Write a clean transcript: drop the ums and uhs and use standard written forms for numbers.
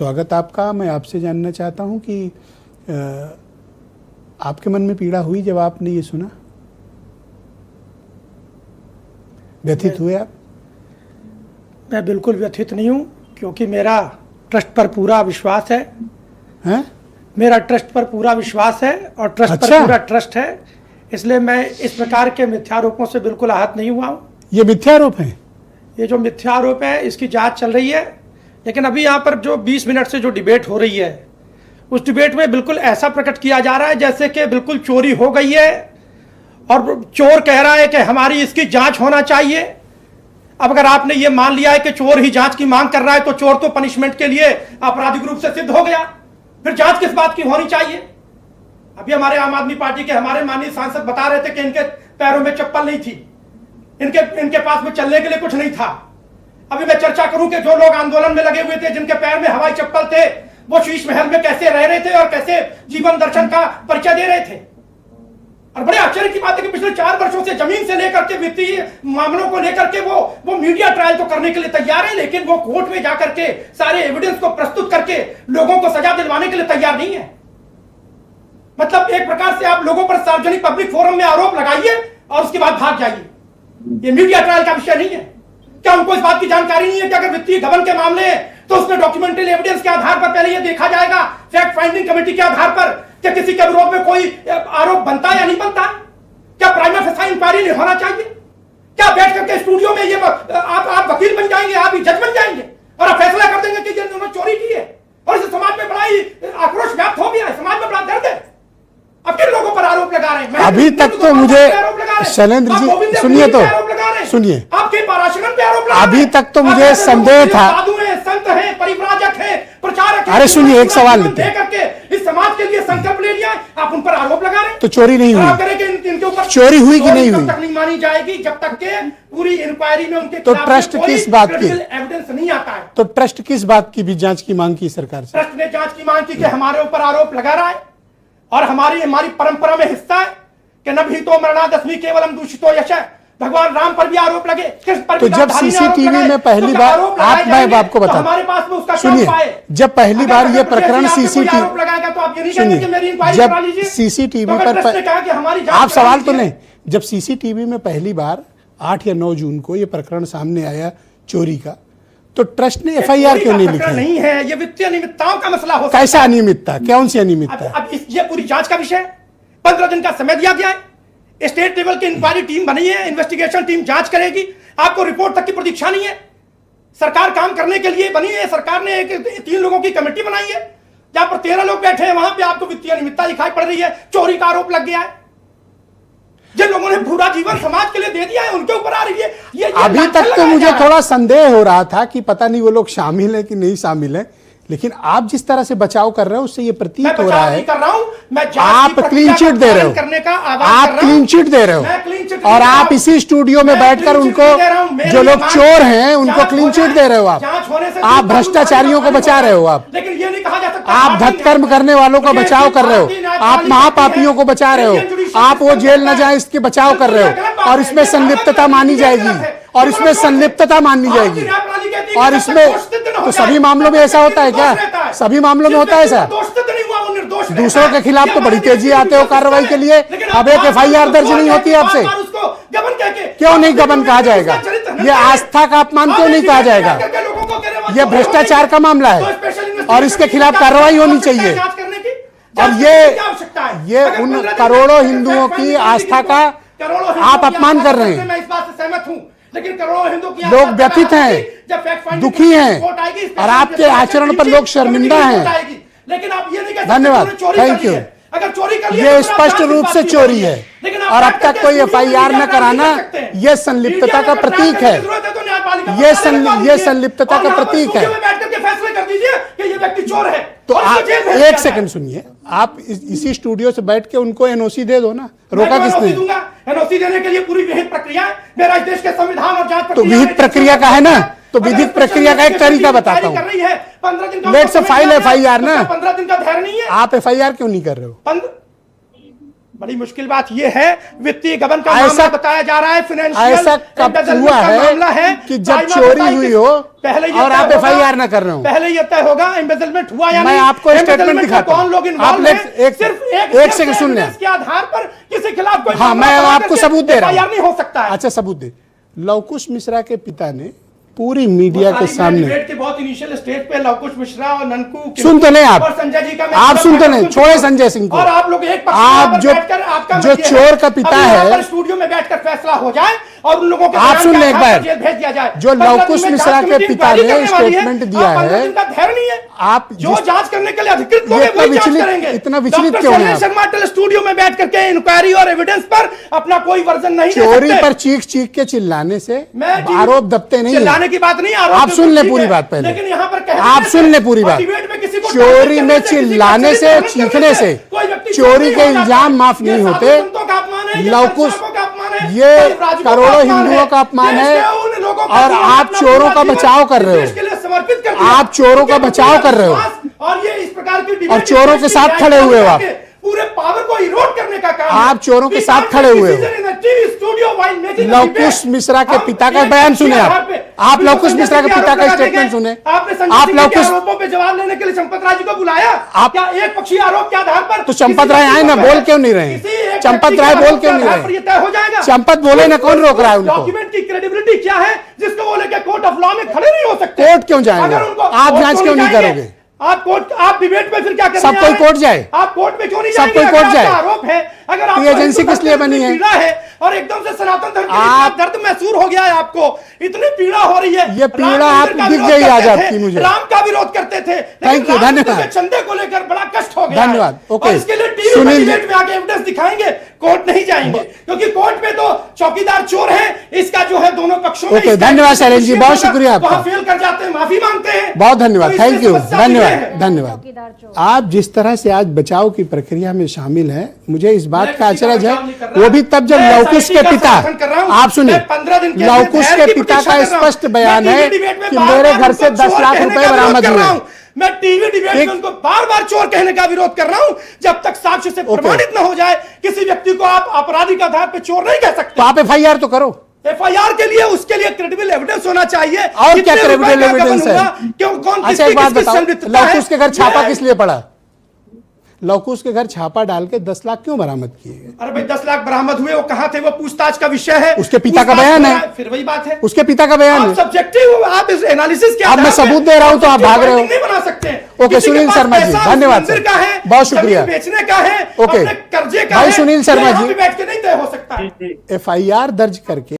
स्वागत आपका। मैं आपसे जानना चाहता हूं कि आपके मन में पीड़ा हुई जब आपने ये सुना? व्यथित हुए आप? मैं बिल्कुल व्यथित नहीं हूं, क्योंकि मेरा ट्रस्ट पर पूरा विश्वास है। हैं? मेरा ट्रस्ट पर पूरा विश्वास है और ट्रस्ट अच्छा? पर पूरा ट्रस्ट है, इसलिए मैं इस प्रकार के मिथ्यारोपों से बिल्कुल आहत नहीं हुआ हूं। ये मिथ्यारोप हैं? ये जो मिथ्यारोप है इसकी जांच चल रही है, लेकिन अभी यहाँ पर जो 20 मिनट से जो डिबेट हो रही है, उस डिबेट में बिल्कुल ऐसा प्रकट किया जा रहा है जैसे कि बिल्कुल चोरी हो गई है और चोर कह रहा है कि हमारी इसकी जांच होना चाहिए। अब अगर आपने ये मान लिया है कि चोर ही जांच की मांग कर रहा है, तो चोर तो पनिशमेंट के लिए आपराधिक रूप से सिद्ध हो गया, फिर जांच किस बात की होनी चाहिए? अभी हमारे आम आदमी पार्टी के हमारे माननीय सांसद बता रहे थे कि इनके पैरों में चप्पल नहीं थी, इनके पास में चलने के लिए कुछ नहीं था। अभी मैं चर्चा करूं कि जो लोग आंदोलन में लगे हुए थे, जिनके पैर में हवाई चप्पल थे, वो शीश महल में कैसे रह रहे थे और कैसे जीवन दर्शन का परिचय दे रहे थे। और बड़े आश्चर्य की बात है कि पिछले 4 वर्षों से जमीन से लेकर के वित्तीय मामलों को लेकर के वो मीडिया ट्रायल तो करने के लिए तैयार है, लेकिन वो कोर्ट में जाकर के सारे एविडेंस को प्रस्तुत करके लोगों को सजा दिलवाने के लिए तैयार नहीं है। मतलब एक प्रकार से आप लोगों पर सार्वजनिक पब्लिक फोरम में आरोप लगाइए और उसके बाद भाग जाइए। ये मीडिया ट्रायल का विषय नहीं है। क्या उनको इस बात की जानकारी नहीं है कि अगर वित्तीय गबन के मामले हैं तो उसमें डॉक्यूमेंटल एविडेंस के आधार पर पहले यह देखा जाएगा, फैक्ट फाइंडिंग कमेटी के आधार पर, कि किसी के विरोध में कोई आरोप बनता है या नहीं बनता? क्या प्राइमा फेसी इंक्वायरी नहीं होना चाहिए? क्या बैठ करके स्टूडियो में ये आप वकील बन जाएंगे, आप ही जज बन जाएंगे और आप फैसला कर देंगे कि जिन्होंने चोरी की है? और इस समाज में बड़ा ही आक्रोश व्याप्त हो गया है, समाज में बड़ा दर्द है। अब किन लोगों पर आरोप लगा रहे हैं? अभी तक तो मुझे शैलेंद्र जी सुनिए, तो सुनिए, आपके पाराशरण पे आरोप लगा। अभी तक तो मुझे संदेह था। साधु हैं, संत हैं, परिव्राजक हैं, प्रचारक हैं। अरे सुनिए, एक सवाल लेते हैं। करके इस समाज के लिए संकल्प ले लिया, आप उन पर आरोप लगा रहे हैं। तो चोरी नहीं हुई? इनके ऊपर चोरी हुई कि नहीं हुई? तक नहीं मानी जाएगी जब तक के पूरी इंक्वायरी में उनके तो ट्रस्ट किस बात की एविडेंस नहीं आता है। तो ट्रस्ट किस बात की भी जांच की मांग की सरकार से? ट्रस्ट ने जांच की मांग की कि हमारे ऊपर आरोप लगा रहा है और हमारी परंपरा में हिस्सा है कि न भी तो मरणा दसवीं केवलम दूषितो यश। भगवान राम पर भी आरोप लगे, कृष्ण पर तो भी। जब सीसीटीवी में पहली बार मैं आपको बता, हमारे पास में उसका सुनिए, जब पहली बार ये प्रकरण सीसीटीवी, आरोप लगाएगा तो आप ये नहीं कहेंगे कि मेरी इंक्वायरी करा लीजिए। जब सीसीटीवी पर आप सवाल तो नहीं, जब सीसीटीवी में पहली बार 8 या 9 जून को ये प्रकरण सामने आया चोरी का, तो ट्रस्ट ने एफआईआर क्यों नहीं लिखा? नहीं है, ये वित्तीय अनियमितताओं का मसला हो सकता है। कैसा अनियमितता? कौन सी अनियमितता? अब ये पूरी जांच का विषय है। 15 दिन का समय दिया गया है, स्टेट लेवल की इंक्वायरी टीम बनी है, इन्वेस्टिगेशन टीम जांच करेगी। आपको रिपोर्ट तक की प्रतीक्षा नहीं है। सरकार काम करने के लिए बनी है। सरकार ने 3 लोगों की कमेटी बनाई है, जहां पर 13 लोग बैठे हैं। वहां पे आपको वित्तीय अनियमितता दिखाई पड़ रही है, चोरी का आरोप लग गया है। जिन लोगों ने पूरा जीवन समाज के लिए दे दिया है, उनके ऊपर आ रही है ये अभी तक तो मुझे थोड़ा संदेह हो रहा था कि पता नहीं वो लोग शामिल है कि नहीं शामिल है, लेकिन आप जिस तरह से बचाव कर रहे हो उससे ये प्रतीत हो रहा है आप क्लीन चिट दे रहे हो। आप क्लीन चिट दे रहे हो और आप इसी स्टूडियो में बैठकर उनको, जो लोग चोर हैं उनको क्लीन चिट दे रहे हो। आप भ्रष्टाचारियों को बचा रहे हो। आप धत्कर्म करने वालों का बचाव कर रहे हो। आप महापापियों को बचा रहे हो। आप वो जेल न जाए इसके बचाव कर रहे हो और इसमें संलिप्तता मानी जाएगी और इसमें संलिप्तता मानी जाएगी और इसमें तो सभी मामलों में ऐसा होता है क्या? सभी मामलों में होता है ऐसा? दूसरों के खिलाफ तो बड़ी तेजी आते हो कार्रवाई के लिए। अब एक एफआईआर दर्ज नहीं होती आपसे, क्यों नहीं गबन कहा जाएगा? ये आस्था का अपमान क्यों नहीं कहा जाएगा? यह भ्रष्टाचार का मामला है और इसके खिलाफ कार्रवाई होनी चाहिए। और ये उन करोड़ों हिंदुओं की आस्था का आप अपमान कर रहे हैं। मैं इस बात से सहमत हूं, लेकिन करोड़ों हिंदू की लोग व्यथित हैं, दुखी हैं और आपके आचरण पर लोग शर्मिंदा हैं। लेकिन आप ये नहीं कह सकते धन्यवाद, थैंक यू। अगर चोरी कर ये स्पष्ट रूप से चोरी है और अब तक कोई एफआईआर न कराना ये संलिप्तता का प्रतीक है। ये संलिप्तता का प्रतीक है। फैसले कर दीजिए कि ये व्यक्ति चोर है। तो आप एक सेकंड सुनिए, आप इसी स्टूडियो से बैठ के उनको एनओसी दे दो ना। रोका किसने? एनओसी देने के लिए पूरी विहित प्रक्रिया है। मेरा इस देश के संविधान और जांच तो विहित प्रक्रिया का है ना, तो विधिक प्रक्रिया का एक तरीका बताता हूँ। लेट्स फाइल एफआईआर ना। 15 दिन का धैर्य नहीं है। आप एफआईआर क्यों नहीं कर रहे हो? बड़ी मुश्किल बात यह है, वित्तीय गबन का ऐसा मामला बताया जा रहा है, फाइनेंशियल ऐसा कब हुआ है कि जब चोरी हुई हो और आप FIR ना कर रहे हो? पहले ये तय होगा एम्बेजलमेंट हुआ या मैं नहीं। आपको स्टेटमेंट दिखाता हूं, कौन लोग आप इन्वॉल्व हैं, सिर्फ एक सेकंड सुन लें, के आधार पर किसी खिलाफ कोई हाँ मैं आपको सबूत दे रहा FIR नहीं हो सकता है। अच्छा सबूत दे। लवकुश मिश्रा के पिता ने पूरी मीडिया के सामने, डिबेट के बहुत इनिशियल स्टेज पे लवकुश मिश्रा और ननकू सुन तो नहीं आप, और संजय जी का आप सुन तो नहीं, छोड़े संजय सिंह को, और आप लोग एक आप जो चोर का पिता है, स्टूडियो में बैठकर फैसला हो जाए और उन लोगों को आप सुन ले एक बार, जेल भेज दिया जाए। जो लवकुश मिश्रा के पिता ने स्टेटमेंट दिया है, धैर्य नहीं है, आप जो जांच करने के लिए अधिकृत लोग हैं वही जांच करेंगे। इतना विचलित क्यों हैं आप? शर्मा टेल स्टूडियो में बैठ करके इंक्वायरी और एविडेंस पर अपना कोई वर्जन नहीं दे चोरी सकते। पर चीख के चिल्लाने से आरोप दबते नहीं, चिल्लाने की बात नहीं, आरोप आप सुन ले पूरी बात पहले, लेकिन यहाँ पर आप सुन ले पूरी बात। चोरी में चिल्लाने से, चीखने से चोरी के इल्जाम माफ नहीं होते। लवकुश, ये करोड़ों हिंदुओं का अपमान है और आप चोरों का बचाव कर रहे हो, आप चोरों का बचाव कर रहे हो और ये इस प्रकार की और चोरों के साथ खड़े हुए हो आप, पूरे पावर को इरोड करने का काम आप चोरों के साथ खड़े हुए हो। लवकुश मिश्रा के पिता का बयान सुने आप लवकुश मिश्रा के पिता का स्टेटमेंट सुने, आप लवकुश आरोपों पे जवाब लेने के लिए चंपत राय जी को बुलाया, आप क्या एक पक्षी आरोप के आधार पर तो चंपत राय आए ना, बोल क्यों नहीं रहे? चंपत राय बोल क्यों नहीं रहे? ये तय हो जाएगा, चंपत बोले ना, कौन रोक रहा है उनको? डॉक्यूमेंट की क्रेडिबिलिटी क्या है जिसको वो लेकर कोर्ट ऑफ लॉ में खड़े नहीं हो सकते? कोर्ट क्यों जाएंगे? आप जांच क्यों नहीं करोगे? आप कोर्ट, आप डिबेट में फिर क्या करेंगे? सब कोई कोर्ट जाए, आप कोर्ट में क्यों नहीं सब जाएंगे? कोई कोर्ट जाए। आरोप है, अगर आप एजेंसी किस लिए बनी है? पीड़ा है और एकदम से सनातन धर्म के खिलाफ दर्द महसूस हो गया है आपको, इतनी पीड़ा हो रही है। ये पीड़ा आप दिख गई आज आपकी मुझे। राम का विरोध करते थे, थैंक यू, धन्यवाद। चंदे को लेकर बड़ा कष्ट हो गया, धन्यवाद। ओके, और इसके लिए टीवी में डिबेट में आके एविडेंस दिखाएंगे, कोर्ट नहीं जाएंगे, क्योंकि कोर्ट में तो चौकीदार चोर है, इसका जो है दोनों पक्षों में। ओके, धन्यवाद शैलेंद्र जी, बहुत शुक्रिया आपका। वहां फेल कर जाते हैं, माफी मांगते हैं, बहुत धन्यवाद, तो थैंक यू, इससे समस्या धन्यवाद नहीं है। धन्यवाद। आप जिस तरह से आज बचाव की प्रक्रिया में शामिल हैं, मुझे इस बात का अचरज है, वो भी तब जब लवकुश के पिता, आप सुनिए, लवकुश के पिता का स्पष्ट बयान है कि मेरे घर से 10 लाख रुपए बरामद हुए। मैं टीवी डिबेट में उनको बार बार चोर कहने का विरोध कर रहा हूं, जब तक साक्ष्य से प्रमाणित न हो जाए किसी व्यक्ति को आप आपराधिक आधार पर चोर नहीं कह सकते। तो आप FIR तो करो, FIR के लिए उसके लिए क्रेडिबल एविडेंस होना चाहिए। और क्या क्रेडिबल एविडेंस है? क्यों, कौन, अच्छा एक बात बताओ, संलिप्तता है? लवकुश के घर छापा किस लिए पड़ा? लवकुश के घर छापा डाल के 10 लाख क्यों बरामद किए गए? अरे भाई 10 लाख बरामद हुए, वो कहां थे? वो पूछताछ का विषय है, उसके पिता का बयान है, फिर वही बात है, उसके पिता का बयान है। सब्जेक्टिव आप इस एनालिसिस के, अब मैं सबूत दे रहा हूं तो आप भाग रहे हो, नहीं बना सकते। ओके सुनील शर्मा जी, धन्यवाद सर, बहुत शुक्रिया, बेचने का है, ओके कर्जे का भाई सुनील शर्मा जी, बैठ के नहीं तय हो सकता। FIR दर्ज करके